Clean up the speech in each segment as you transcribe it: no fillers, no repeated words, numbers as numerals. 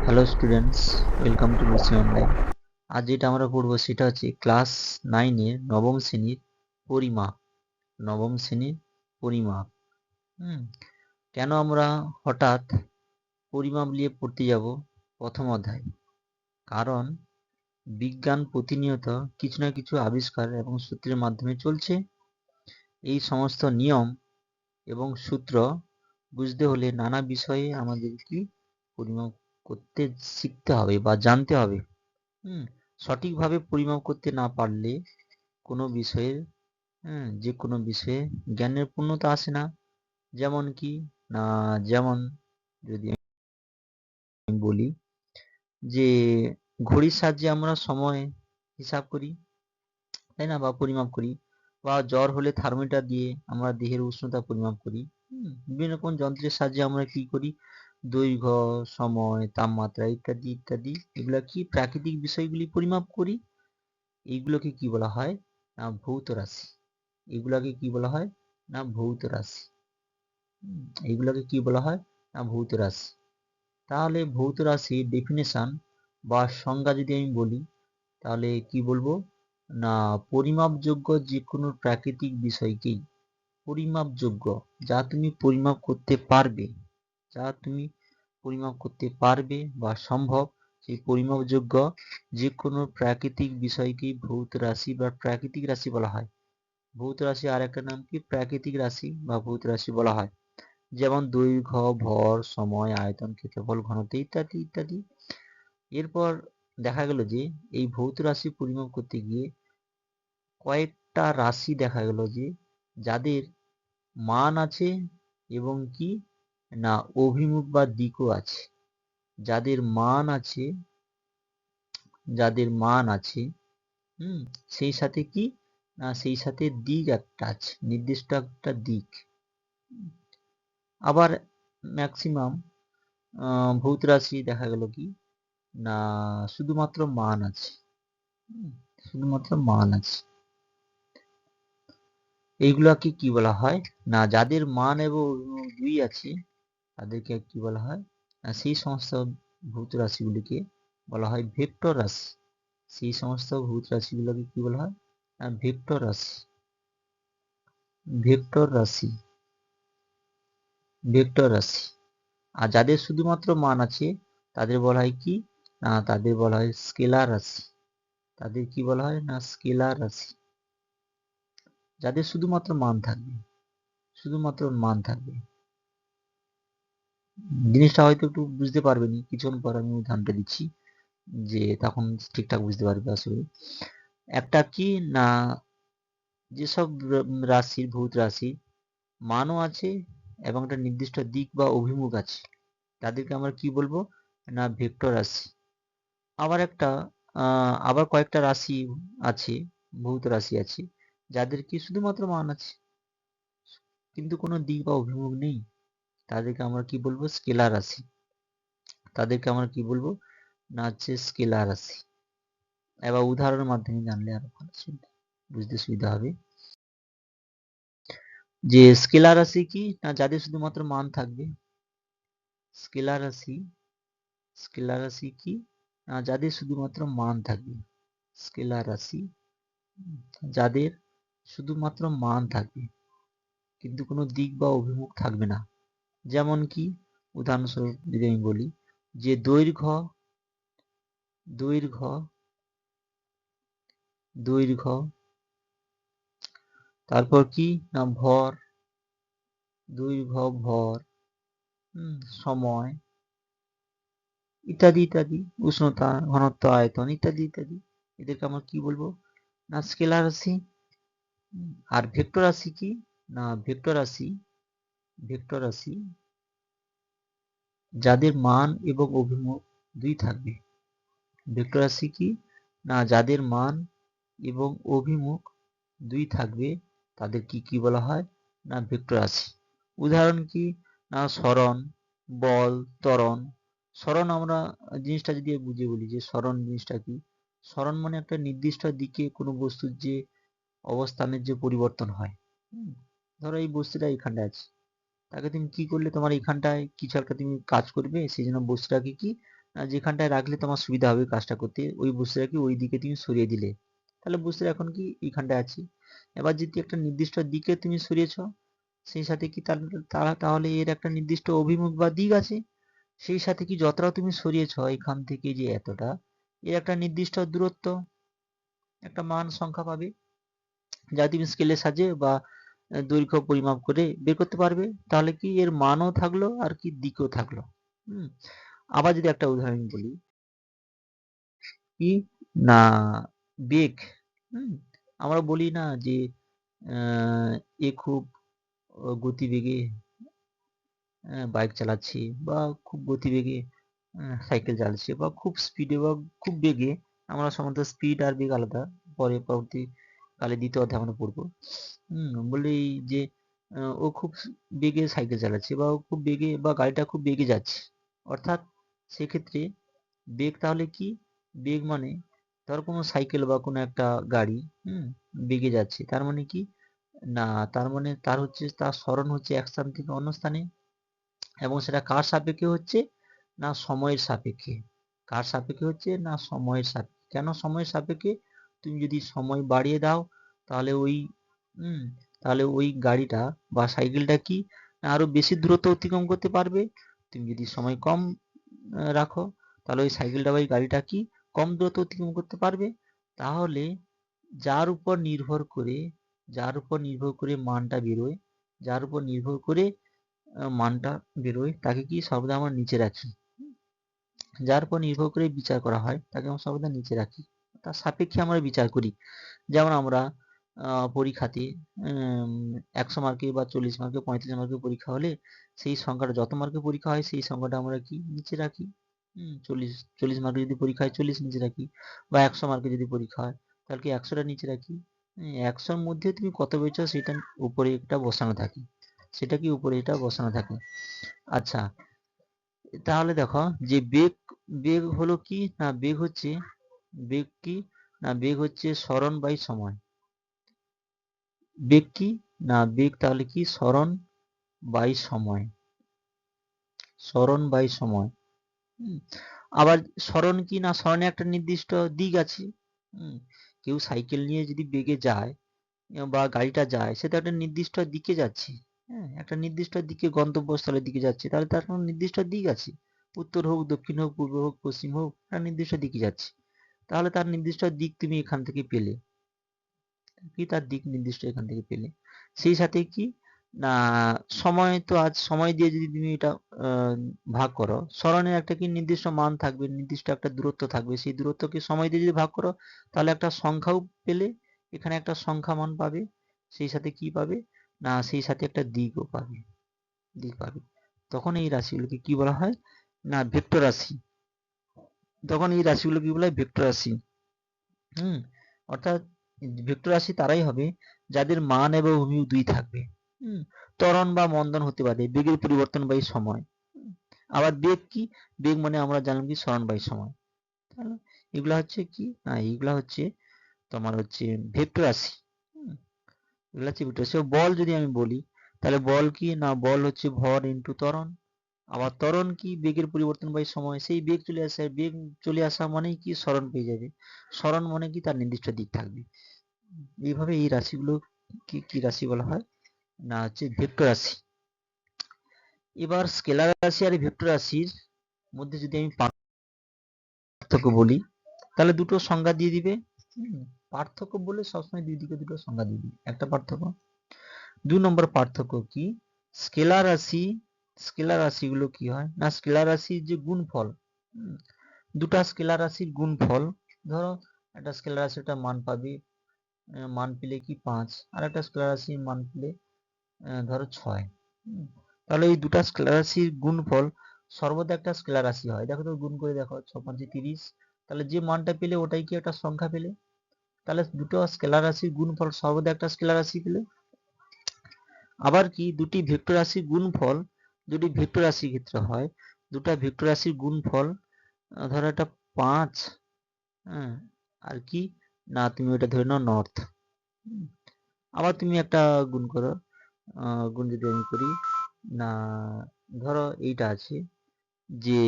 Hello students, welcome to Lucy online. আজ যেটা আমরা পড়বো সেটা হচ্ছে ক্লাস 9-এর নবম শ্রেণীর পরিমাপ। নবম শ্রেণীর পরিমাপ। কেন আমরা হঠাৎ পরিমাপ নিয়ে পড়তে যাব প্রথম অধ্যায়? কারণ বিজ্ঞান প্রতিনিয়ত কিছু না কিছু আবিষ্কার এবং সূত্রের মাধ্যমে চলছে। এই সমস্ত নিয়ম এবং সূত্র বুঝতে হলে নানা বিষয়ে আমাদের কি পরিমাপ করতে শিখতে হবে বা জানতে হবে। সঠিকভাবে পরিমাপ করতে না পারলে কোনো বিষয়ের যে কোনো বিষয়ে জ্ঞানের পূর্ণতা আসে না। যেমন কি না, যেমন যদি আমি বলি যে ঘড়ির সাহায্যে আমরা সময় হিসাব করি, তাই না, বা পরিমাপ করি, বা জ্বর হলে থার্মোমিটার দিয়ে আমরা দেহের উষ্ণতা পরিমাপ করি। বিভিন্ন রকম যন্ত্রের সাহায্যে আমরা কি করি, দৈর্ঘ্য, সময়, তাপমাত্রা ইত্যাদি ইত্যাদি, এগুলা কি প্রাকৃতিক বিষয়গুলি পরিমাপ করি। এইগুলোকে কি বলা হয় না ভৌত রাশি। এগুলাকে কি বলা হয় না ভৌত রাশি। এইগুলোকে কি বলা হয় না ভৌত রাশি। তাহলে ভৌত রাশির ডেফিনেশন বা সংজ্ঞা যদি আমি বলি, তাহলে কি বলবো না পরিমাপযোগ্য যে কোনো প্রাকৃতিক বিষয়কেই পরিমাপযোগ্য, যা তুমি পরিমাপ করতে পারবে, যা তুমি পরিমাপ করতে পারবে বা সম্ভব, সেই পরিমাপযোগ্য যে কোনো প্রাকৃতিক বিষয়কেই ভৌত রাশি বা প্রাকৃতিক রাশি বলা হয়। ভৌত রাশি আর একটা নাম কি প্রাকৃতিক রাশি বা ভৌত রাশি বলা হয়। যেমন দৈর্ঘ্য, ভর, সময়, আয়তন, ক্ষেত্রফল, ঘনত্ব ইত্যাদি ইত্যাদি। এরপর দেখা গেল যে এই ভৌত রাশি পরিমাপ করতে গিয়ে কয়েকটা রাশি দেখা গেল যে যাদের মান আছে এবং কি না অভিমুখ বা দিকও আছে। যাদের মান আছে, যাদের মান আছে সেই সাথে কি না সেই সাথে দিক একটা আছে, নির্দিষ্ট একটা দিক। আবার ম্যাক্সিমাম ভৌত রাশি দেখা গেল কি না শুধুমাত্র মান আছে, শুধুমাত্র মান আছে। এইগুলাকে কি বলা হয় না যাদের মান এবং অভিমুখ দুই আছে তাদেরকে কি বলা হয় না সেই সমস্ত ভৌত রাশিগুলিকে বলা হয় ভেক্টর রাশি। সেই সমস্ত ভৌত রাশিগুলোকে কি বলা হয় না ভেক্টর রাশি। ভেক্টর রাশি, ভেক্টর রাশি। আর যাদের শুধুমাত্র মান আছে তাদের বলা হয় কি না তাদের বলা হয় স্কেলার রাশি। তাদের কি বলা হয় না স্কেলার রাশি। যাদের শুধুমাত্র মান থাকবে, শুধুমাত্র মান থাকবে। জিনিসটা হয়তো একটু বুঝতে পারবেনি, কিছুক্ষণ পর আমি উদাহরণটা দিচ্ছি যে তখন ঠিকঠাক বুঝতে পারবে। আসলে একটা কি না যেসব রাশির ভৌত রাশি মানও আছে এবং একটা নির্দিষ্ট দিক বা অভিমুখ আছে তাদেরকে আমরা কি বলবো না ভেক্টর রাশি। আবার একটা আবার কয়েকটা রাশি আছে, ভৌত রাশি আছে যাদের কি শুধুমাত্র মান আছে কিন্তু কোনো দিক বা অভিমুখ নেই, তাদেরকে আমরা কি বলবো স্কেলার রাশি। তাদেরকে আমরা কি বলবো না হচ্ছে স্কেলার রাশি। এবার উদাহরণের মাধ্যমে জানলে আরো ভালো বুঝতে সুবিধা হবে যে স্কেলার রাশি কি না যাদের শুধুমাত্র মান থাকবে। স্কেলার রাশি, স্কেলার রাশি কি না যাদের শুধুমাত্র মান থাকবে। স্কেলার রাশি যাদের শুধুমাত্র মান থাকবে কিন্তু কোনো দিক বা অভিমুখ থাকবে না। যেমন কি উদাহরণস্বরূপ যদি আমি বলি যে দৈর্ঘ্য, দৈর্ঘ্য, দৈর্ঘ্য, তারপর কি না ভর, দৈর্ঘ্য, ভর, সময় ইত্যাদি ইত্যাদি, উষ্ণতা, ঘনত্ব, আয়তন ইত্যাদি ইত্যাদি, এদেরকে আমরা কি বলবো না স্কেলার রাশি। আর ভেক্টর রাশি কি না ভেক্টর রাশি, ভেক্টর রাশি যাদের মান এবং অভিমুখ দুই থাকবে। ভেক্টর রাশি কি না যাদের মান এবং অভিমুখ দুই থাকবে তাদের কি কি বলা হয় না ভেক্টর রাশি। উদাহরণ কি না সরণ, বল, ত্বরণ। সরণ আমরা জিনিসটা যদি বুঝিয়ে বলি যে সরণ জিনিসটা কি, সরণ মানে একটা নির্দিষ্ট দিকে কোনো বস্তুর যে অবস্থানের যে পরিবর্তন হয়। ধরো এই বস্তুটা এখানটায় আছে, তাকে তুমি কি করলে তোমার এখানটায় কিছু একটা তুমি কাজ করবে সেই জন্য বস্তুটাকে কি যেখানটায় রাখলে তোমার সুবিধা হবে কাজটা করতে, ওই বস্তুটাকে ওই দিকে তুমি সরিয়ে দিলে, তাহলে বস্তুটা এখন কি এইখানটায় আছে। এবার যদি একটা নির্দিষ্ট দিকে তুমি সরিয়েছ, সেই সাথে কি তাহলে এর একটা নির্দিষ্ট অভিমুখ বা দিক আছে। সেই সাথে কি যতটা তুমি সরিয়েছ এখান থেকে যে এতটা, এর একটা নির্দিষ্ট দূরত্ব, একটা মান সংখ্যা পাবে, যা তুমি স্কেলের সাহায্যে বা দৈর্ঘ্য পরিমাপ করে বের করতে পারবে। তাহলে কি এর মানও থাকলো আর কি দিকও থাকলো। আবার যদি একটা উদাহরণ বলি, কি না বেগ, আমরা বলি না যে এ খুব গতিবেগে বাইক চালাচ্ছে, বা খুব গতিবেগে সাইকেল চালাচ্ছে, বা খুব স্পিডে বা খুব বেগে, আমরা সাধারণত স্পিড আর বেগ আলাদা, পরবর্তী কালে দ্বিতীয় অধ্যায়ে আমরা পড়বো। বলি যে ও খুব বেগে সাইকেল চালাচ্ছে, বা ও খুব বেগে, বা গাড়িটা খুব বেগে যাচ্ছে। অর্থাৎ সেক্ষেত্রে বেগ তাহলে কি, বেগ মানে ধর কোনো সাইকেল বা কোনো একটা গাড়ি বেগে যাচ্ছে, তার মানে কি না, তার মানে তার সরণ হচ্ছে এক স্থান থেকে অন্য স্থানে, এবং সেটা কার সাপেক্ষে হচ্ছে না সময়ের সাপেক্ষে। কার সাপেক্ষে হচ্ছে না সময়ের সাপেক্ষে। কেন সময়ের সাপেক্ষে? তুমি যদি সময় বাড়িয়ে দাও, তাহলে ওই গাড়িটা বা সাইকেলটা কি আরো বেশি দূরত্ব অতিক্রম করতে পারবে। তুমি যদি সময় কম রাখো, তাহলে ওই সাইকেলটা বা ওই গাড়িটা কি কম দূরত্ব অতিক্রম করতে পারবে। তাহলে যার উপর নির্ভর করে মানটা বেরোয়, যার উপর নির্ভর করে মানটা বেরোয়, তাকে কি সর্বদা আমরা নিচে রাখি। যার উপর নির্ভর করে বিচার করা হয় তাকে আমরা সর্বদা নিচে রাখি, তার সাপেক্ষে আমরা বিচার করি। যেমন আমরা পরীক্ষাতে 100 মার্কে বা 40 মার্কে 35 মার্কে পরীক্ষা হলে, সেই সংখ্যাটা যত মার্কে পরীক্ষা হয় সেই সংখ্যাটা আমরা কি নিচে রাখি। 40 মার্কে যদি পরীক্ষা হয় 40 নিচে রাখি, বা 100 মার্কে যদি পরীক্ষা হয় তাহলে কি 100টা নিচে রাখি। 100-র মধ্যে তুমি কত পেয়েছো সেটা উপরে একটা বসানো থাকে, সেটা কি উপরে এটা বসানো থাকে। আচ্ছা, তাহলে দেখো যে বেগ হলো কি না, বেগ হচ্ছে সরণ বাই সময়। বেগ কি না, বেগ তাহলে কি সরণ বাই সময়, সরণ বাই সময়। আবার সরণ কি না, সরণে একটা নির্দিষ্ট দিক আছে। কেউ সাইকেল নিয়ে যদি বেগে যায় বা গাড়িটা যায়, সে তো একটা নির্দিষ্ট দিকে যাচ্ছে। একটা নির্দিষ্ট দিকে গন্তব্যস্থলের দিকে যাচ্ছে, তাহলে তার কোনো নির্দিষ্ট দিক আছে। উত্তর হোক, দক্ষিণ হোক, পূর্ব হোক, পশ্চিম হোক, একটা নির্দিষ্ট দিকে যাচ্ছে। তাহলে তার নির্দিষ্ট দিক তুমি এখান থেকে পেলে, কি তার দিক নির্দিষ্ট এখান থেকে পেলে। সেই সাথে কি না সময়, তো আজ সময় দিয়ে যদি তুমি এটা ভাগ করো, সরণের একটা কি নির্দিষ্ট মান থাকবে, নির্দিষ্ট একটা দূরত্ব থাকবে, সেই দূরত্বকে সময় দিয়ে যদি ভাগ করো, তাহলে একটা সংখ্যাও পেলে, এখানে একটা সংখ্যা মান পাবে। সেই সাথে কি পাবে না, সেই সাথে একটা দিকও পাবে, দিক পাবে। তখন এই রাশিগুলোকে কি বলা হয় না ভেক্টর রাশি। তখন এই রাশিগুলো কি বলা হয় ভেক্টর রাশি। অর্থাৎ ভেক্টর রাশি তারাই হবে যাদের মান এবং অভিমুখ দুই থাকবে। ত্বরণ বা মন্দন হতে পারে, বেগের পরিবর্তন বাই সময়। আবার বেগ কি, বেগ মানে আমরা জানলাম কি সরণ বাই সময়। এগুলা হচ্ছে কি না, এগুলা হচ্ছে তোমার হচ্ছে ভেক্টর রাশি। এগুলা হচ্ছে ভেক্টর রাশি। বল যদি আমি বলি, তাহলে বল কি না, বল হচ্ছে ভর ইন্টু ত্বরণ। আবার ত্বরণ কি, বেগের পরিবর্তন বাই সময়। সেই বেগ চলে আসা মানেই কি সরণ পেয়ে যাবে। সরণ মানে কি তার নির্দিষ্ট দিক থাকবে। এইভাবে এই রাশিগুলো কি রাশি বলা হয় না হচ্ছে ভেক্টর রাশি। এবার স্কেলার রাশি আর ভেক্টর রাশির মধ্যে যদি আমি পার্থক্য বলি, তাহলে দুটো সংজ্ঞা দিয়ে দিবে। পার্থক্য বলে সবসময় দুই দিকে দুটো সংজ্ঞা দিয়ে দিবে। একটা পার্থক্য। 2 নম্বর পার্থক্য কি, স্কেলার রাশিগুলো কি হয় না, স্কেলার রাশির যে গুণফল, দুটা স্কেলার রাশির গুণফল, ধরো একটা স্কেলার রাশিটা মান পাবে, মান পেলে কি 5, আর একটা স্কেলার রাশির মান পেলে ধরো 6। তাহলে এই দুটা স্কেলার রাশির গুণফল সর্বদা একটা স্কেলার রাশি হয়। দেখো তো গুণ করে দেখো, 6×5 = 30। তাহলে যে মানটা পেলে ওটাই কি একটা সংখ্যা পেলে। তাহলে দুটো স্কেলার রাশির গুণফল সর্বদা একটা স্কেলার রাশি পেলে। আবার কি দুটি ভেক্টর রাশির গুণফল, দুটি ভেক্টর রাশির ক্ষেত্রে হয়, দুটা ভেক্টর রাশির গুণফল, ধরো এটা 5, আর কি না তুমি ওটা ধরে নাও নর্থ। আবার তুমি একটা গুণ করো, গুণ যদি আমি করি না, ধরো এইটা আছে যে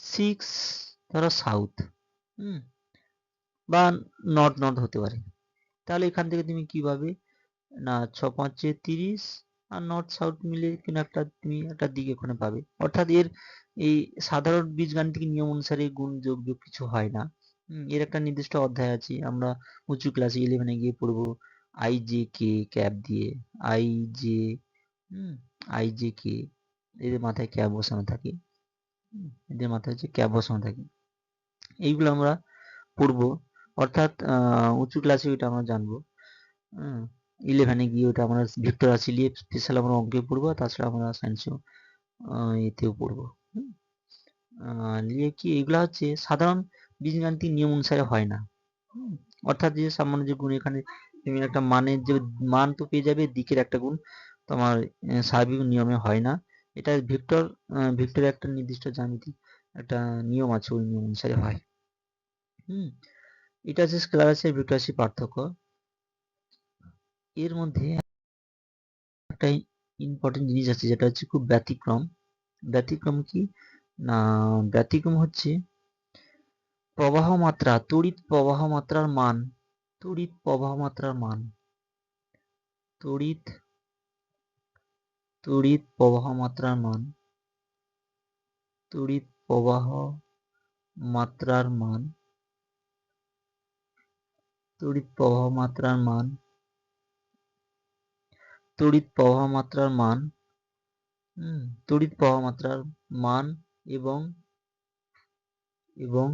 সিক্স ধরো সাউথ, বা নর্থ নর্থ হতে পারে। তাহলে এখান থেকে তুমি কি পাবে না 6 5 30 আর নর্থ সাউথ মিলে কোনো একটা তুমি একটা দিক এখানে পাবে। অর্থাৎ এর এই সাধারণ বীজগাণিতিক নিয়ম অনুসারে গুণ যোগ বিয়োগ কিছু হয় না। এর একটা নির্দিষ্ট অধ্যায় আছে, আমরা উঁচু ক্লাসে 11-এ গিয়ে পড়বো। আই জে কে ক্যাপ দিয়ে, I J I J K, এদের মাথায় ক্যাপ বসানো থাকে, এদের মাথায় হচ্ছে ক্যাপ বসানো থাকে। এইগুলো আমরা পড়বো, অর্থাৎ উঁচু ক্লাসে ওইটা আমরা জানবো। 11-এ গিয়ে ওটা আমরা ভেক্টর রাশি নিয়ে স্পেশাল আমরা অঙ্কে পড়বো, তাছাড়া আমরা সায়েন্সেও এতেও পড়বো। নিয়ে কি এগুলা হচ্ছে সাধারণ বীজগাণিতিক নিয়ম অনুসারে হয় না। অর্থাৎ যে সামান্য যে গুণ, এখানে তুমি একটা মানের যে মান তো পেয়ে যাবে, দিকের একটা গুণ তোমার স্বাভাবিক নিয়মে হয় না। এটা ভেক্টরের একটা নির্দিষ্ট জ্যামিতিক একটা নিয়ম আছে, ওই নিয়ম অনুসারে হয়। এটা হচ্ছে স্কেলার রাশি আর ভেক্টর রাশির পার্থক্য। এর মধ্যে একটা ইম্পর্টেন্ট জিনিস আছে, যেটা হচ্ছে খুব ব্যতিক্রম। ব্যতিক্রম কি না, ব্যতিক্রম হচ্ছে প্রবাহ মাত্রা, তড়িৎ প্রবাহ মাত্রার মান, তড়িৎ প্রবাহ মাত্রার মান, তড়িৎ প্রবাহ মাত্রার মান, তড়িৎ প্রবাহ মাত্রার মান, তড়িৎ প্রবাহ মাত্রার মান, তড়িৎ প্রবাহ মাত্রার মান, তড়িৎ প্রবাহ মাত্রার মান এবং এবং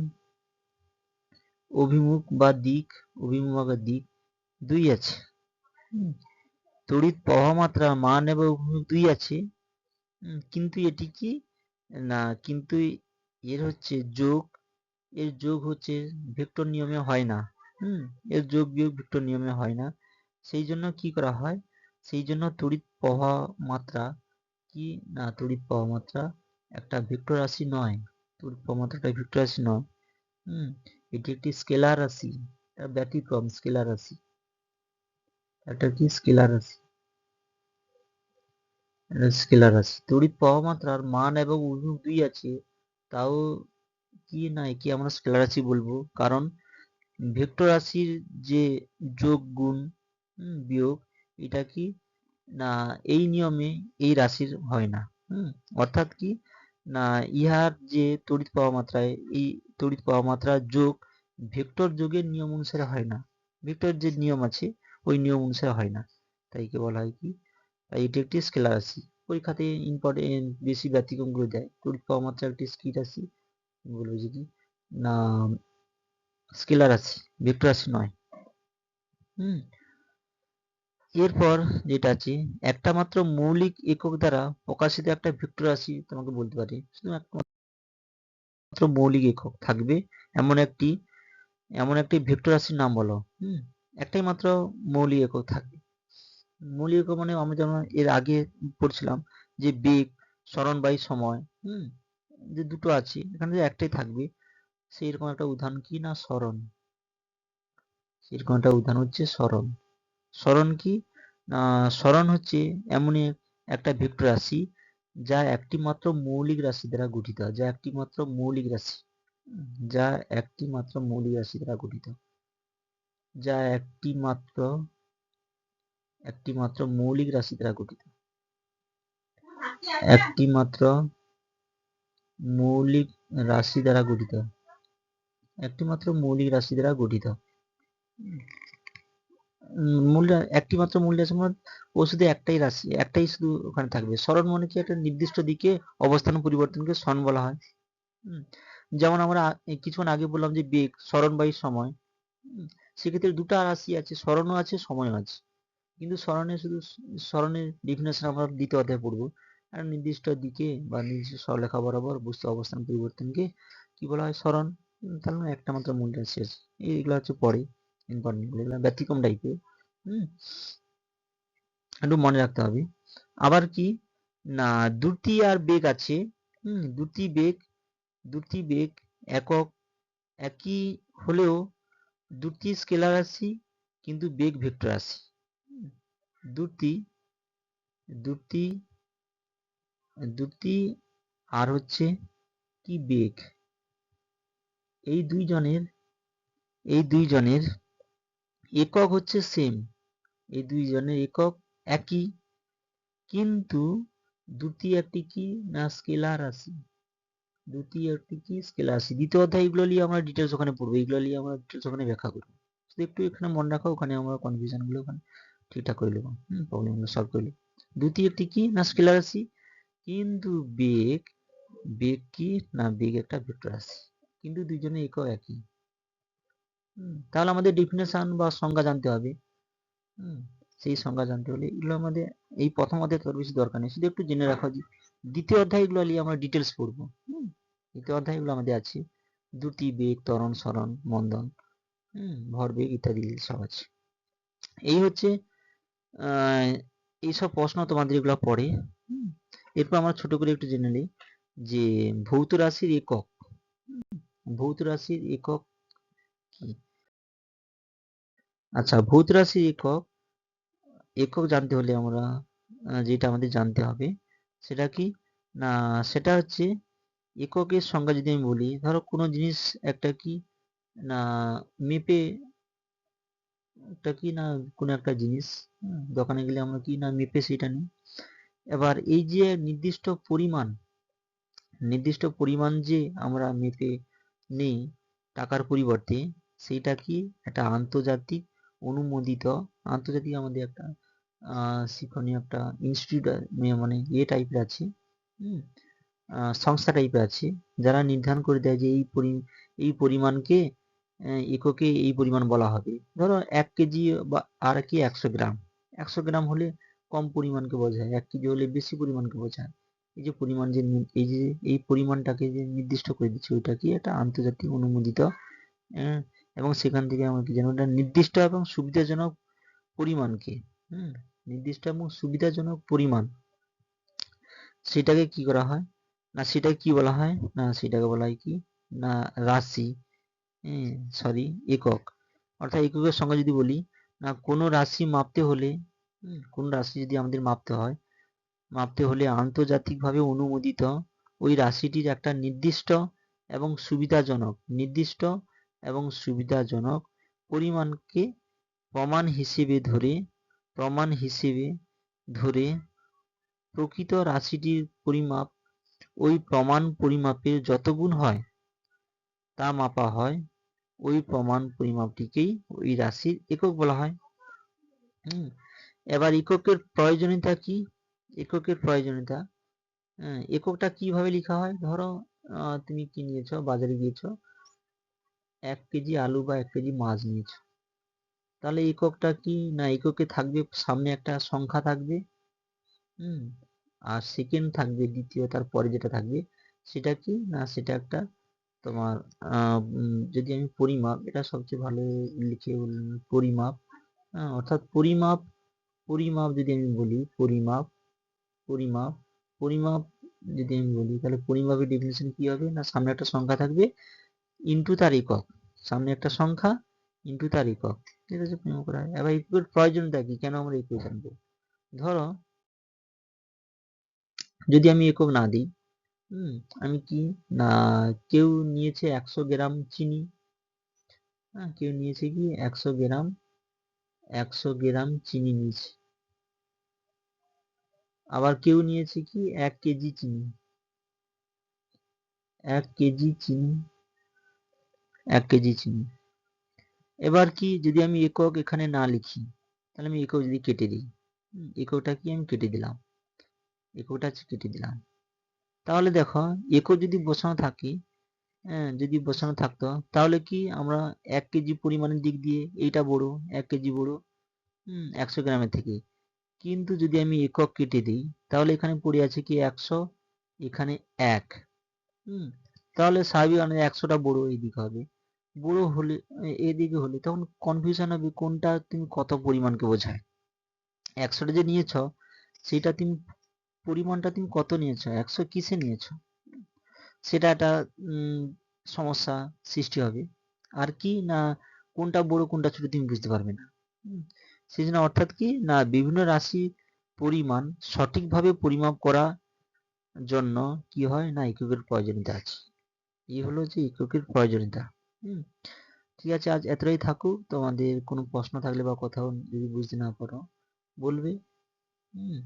অভিমুখ বা দিক, অভিমুখ বা দিক দুই আছে। তড়িৎ প্রবাহ মাত্রার মান এবং অভিমুখ দুই আছে, কিন্তু এটি কি না, কিন্তু এর হচ্ছে যোগ, এর যোগ হচ্ছে ভেক্টর নিয়মে হয় না। এর যোগ বিয়োগ ভেক্টর নিয়মে হয় না। সেই জন্য কি করা হয়, সেই জন্য তড়িৎ প্রবাহ মাত্রা কি না, তড়িৎ প্রবাহ মাত্রা একটা ভেক্টর রাশি নয়, তড়িৎ প্রবাহ মাত্রা একটা ভেক্টর রাশি নয়। এটি একটি স্কেলার রাশি, এটা ব্যতিক্রম স্কেলার রাশি, এটা কি স্কেলার রাশি, স্কেলার রাশি। তড়িৎ প্রবাহ মাত্রার মান এবং অভিমুখ দুই আছে, তাও কি না একে আমরা স্কেলার রাশি বলবো, কারণ ভেক্টর রাশির যে যোগ গুণ বিয়োগ, এটা কি না এই নিয়মে এই রাশির হয় না। অর্থাৎ কি না, ইহার যে তড়িৎ প্রবাহ মাত্রায় এই তড়িৎ প্রবাহ মাত্রার যোগ ভেক্টর যোগের নিয়ম অনুসারে হয় না, ভেক্টর যে নিয়ম আছে ওই নিয়ম অনুসারে হয় না, তাই কে বলা হয় কি, তাই এটি একটি স্কেলার রাশি। পরীক্ষাতে ইম্পর্টেন্ট বেশি ব্যতিক্রম গুলো দেয়, তড়িৎ প্রবাহ মাত্রা একটি স্থির রাশি, বলবো যে কি না স্কেলার রাশি, ভেক্টর রাশি নয়। এরপর যেটা আছে, একটা মাত্র মৌলিক একক দ্বারা প্রকাশিত একটা ভেক্টর রাশি তোমাকে বলতে পারি, শুধু একমাত্র মৌলিক একক থাকবে এমন একটি ভেক্টর রাশির নাম বলো। একটাই মাত্র মৌলিক একক থাকবে। মৌলিক একক মানে আমরা যেমন এর আগে পড়ছিলাম যে বেগ, সরণ বাই সময়, যে দুটো আছে, এখানে যে একটাই থাকবে, সেই রকম একটা উদাহরণ কি না সরণ, সেরকম একটা উদাহরণ হচ্ছে সরণ। সরণ কি না, সরণ হচ্ছে এমনই একটা ভেক্টর রাশি যা একটি মাত্র মৌলিক রাশি দ্বারা গঠিত, যা একটি মাত্র মৌলিক রাশি, যা একটি মাত্র মৌলিক রাশি দ্বারা গঠিত, যা একটি মাত্র মৌলিক রাশি দ্বারা গঠিত, একটি মাত্র মৌলিক রাশি দ্বারা গঠিত, একটি মাত্র মৌলিক রাশি দ্বারা গঠিত। একটি মাত্র মূল রাশি মানে ও শুধু একটাই রাশি, একটাই শুধু ওখানে থাকবে। সরণ মানে কি একটা নির্দিষ্ট দিকে অবস্থান পরিবর্তনকে সরণ বলা হয়। যেমন আমরা কিছুক্ষণ আগে বললাম যে বেগ, সরণ বাই সময়, সেক্ষেত্রে দুটো রাশি আছে, সরণও আছে সময়ও আছে, কিন্তু সরণের ডেফিনেশন আমরা দ্বিতীয় অধ্যায়ে পড়বো। একটা নির্দিষ্ট দিকে বা নির্দিষ্ট সরলরেখা বরাবর বস্তু অবস্থান পরিবর্তনকে কি বলা হয়, সরণ। তার মানে একটা মাত্র মূল রাশি আছে, এইগুলো হচ্ছে পরে ইম্পর্টেন্ট, এগুলো ব্যতিক্রম টাইপের, একটু মনে রাখতে হবে। আবার কি না, দ্রুতি আর বেগ আছে, দ্রুতি বেগ একক একই হলেও দ্রুতি স্কেলার রাশি কিন্তু বেগ ভেক্টর রাশি। দ্রুতি দ্রুতি দ্রুতি আর হচ্ছে কি বেগ, এই দুইজনের একক হচ্ছে সেম, এই দুইজনের একক একই, কিন্তু দুটি একটি কি না স্কেলার রাশি, দুটি একটি কি স্কেলার রাশি। দ্বিতীয় অধ্যায় এগুলো নিয়ে আমরা ডিটেলস ওখানে পড়বো, এগুলো নিয়ে আমরা ডিটেলস ওখানে ব্যাখ্যা করবো। শুধু একটু এখানে মনে রাখো, ওখানে আমরা কনফিউশন গুলো ওখানে ঠিকঠাক করে নেবো, প্রবলেম গুলো সলভ করে নেবো। দুটি একটি কি না স্কেলার রাশি, কিন্তু বেগ, বেগ কি না বেগ একটা ভেক্টর রাশি, কিন্তু দুইজনের একক একই। তাহলে আমাদের ডেফিনেশন বা সংজ্ঞা জানতে হবে। সেই সংজ্ঞা জানতে হলে এগুলো আমাদের এই প্রথম অধ্যায় তোর বেশি দরকার নেই, শুধু একটু জেনে রাখো যে দ্বিতীয় অধ্যায় এগুলো নিয়ে আমরা ডিটেলস পড়বো। দ্বিতীয় অধ্যায় এগুলো আমাদের আছে, দুটি বেগ, ত্বরণ, সরণ, মন্দন, ভরবেগ ইত্যাদি সব আছে। এই হচ্ছে এইসব প্রশ্ন তোমাদের এগুলো পড়ে। এরপর আমরা ছোট করে একটু জেনে নিই যে ভৌত রাশির একক, ভৌত রাশির একক কি। আচ্ছা, ভৌত রাশির একক, একক জানতে হলে আমরা যেটা আমাদের জানতে হবে সেটা কি না, সেটা হচ্ছে এককের সংজ্ঞা যদি আমি বলি, ধরো কোনো জিনিস একটা কি না মেপে, একটা কি না কোনো একটা জিনিস দোকানে গেলে আমরা কি না মেপে সেটা নিই। এবার এই যে নির্দিষ্ট পরিমাণ যে আমরা মেপে নেই টাকার পরিবর্তে, সেইটা কি একটা আন্তর্জাতিক অনুমোদিত, আন্তর্জাতিক আমাদের একটা শিক্ষণীয় একটা ইনস্টিটিউট মানে টাইপের আছে, সংস্থা টাইপের আছে, যারা নির্ধারণ করে দেয় যে এই পরিমাণকে এককে এই পরিমাণ বলা হবে। ধরো 1 কেজি বা আর কি 100 গ্রাম, 100 গ্রাম হলে কম পরিমাণকে বোঝায়, 1 কেজি হলে বেশি পরিমাণকে বোঝায়। এই যে পরিমাণ যে এই পরিমাণটাকে যে নির্দিষ্ট করে দিচ্ছে, ওইটা কি একটা আন্তর্জাতিক অনুমোদিত, এবং সেখান থেকে আমরা কি জানি ওটা নির্দিষ্ট এবং সুবিধাজনক পরিমাণকে, নির্দিষ্ট এবং সুবিধাজনক পরিমাণ, সেটাকে কি করা হয় না, সেটাকে কি বলা হয় না, সেটাকে বলা হয় কি না রাশি, সরি একক। অর্থাৎ এককের সংজ্ঞা যদি বলি না, কোনো রাশি মাপতে হলে, কোন রাশি যদি আমাদের মাপতে হলে আন্তর্জাতিকভাবে অনুমোদিত ওই রাশিটির একটা নির্দিষ্ট এবং সুবিধাজনক পরিমাণকে প্রমাণ হিসেবে ধরে প্রকৃত রাশিটির পরিমাপ, ওই পরিমাপের যত গুণ হয় তা মাপা হয়, ওই পরিমাপটিকেই ওই রাশির একক বলা হয়। এবার এককের প্রয়োজনীয়তা কি, এককের প্রয়োজনীয়তা, এককটা কিভাবে লেখা হয়। ধরো তুমি কি নিয়েছো, বাজারে গিয়েছো, 1 কেজি আলু বা 1 কেজি মাছ নিয়েছো, তাহলে এককটা কি না, এককে থাকবে সামনে একটা সংখ্যা থাকবে, আর সেকেন্ড থাকবে দ্বিতীয়, তারপরে যেটা থাকবে সেটা কি না, সেটা একটা তোমার যদি আমি পরিমাপ, এটা সবচেয়ে ভালো লিখে পরিমাপ, অর্থাৎ পরিমাপ যদি আমি বলি, পরিমাপ যদি আমি বলি, তাহলে পরিমাপের ডেফিনিশন কি হবে না, সামনে একটা সংখ্যা থাকবে ইনটু তার একক, সামনে একটা সংখ্যা ইনটু তার একক, ঠিক আছে, পরিমাপ করা হয়। এবার এককের প্রয়োজনীয়তা কি, কেন আমরা একক জানবো। ধরো যদি আমি একক না দিই, আমি কি না, কেউ নিয়েছে 100 গ্রাম চিনি, কেউ নিয়েছে কি 100 গ্রাম চিনি নিয়েছে, আবার কেউ নিয়েছে কি 1 কেজি চিনি, 1 কেজি চিনি। এবার কি যদি আমি একক এখানে না লিখি, তাহলে আমি একক যদি কেটে দিই, এককটা কি আমি কেটে দিলাম, তাহলে দেখো একক যদি বসানো থাকে, যদি বসানো থাকতো, তাহলে কি আমরা 1 কেজি পরিমাণের দিক দিয়ে এইটা বড়, 1 কেজি বড় 100 গ্রামের থেকে। কিন্তু যদি আমি একক কেটে দিই, তাহলে এখানে পড়ে আছে কি 100, এখানে 1, তাহলে স্বাভাবিক 100টা বড় এইদিকে হবে, বড় হলে এদিকে হলে তখন কনফিউশন হবে কোনটা তুমি কত পরিমাণকে বোঝায়। 100টা যে নিয়েছ সেটা তুমি পরিমাণটা তুমি কত নিয়েছো, 100 কিসে নিয়েছো, সেটা একটা সমস্যা সৃষ্টি হবে। আর কি না কোনটা বড় কোনটা ছোট তুমি বুঝতে পারবে না। সেই জন্য অর্থাৎ কি না, বিভিন্ন রাশির পরিমাণ সঠিকভাবে পরিমাপ করা জন্য কি হয় না, এককের প্রয়োজনীয়তা আছে। এই হলো যে এককের প্রয়োজনীয়তা। হুম, ঠিক আছে, আজ এতটাই থাকুক। তোমাদের কোনো প্রশ্ন থাকলে বা কোথাও যদি বুঝতে না পারো বলবে। হুম।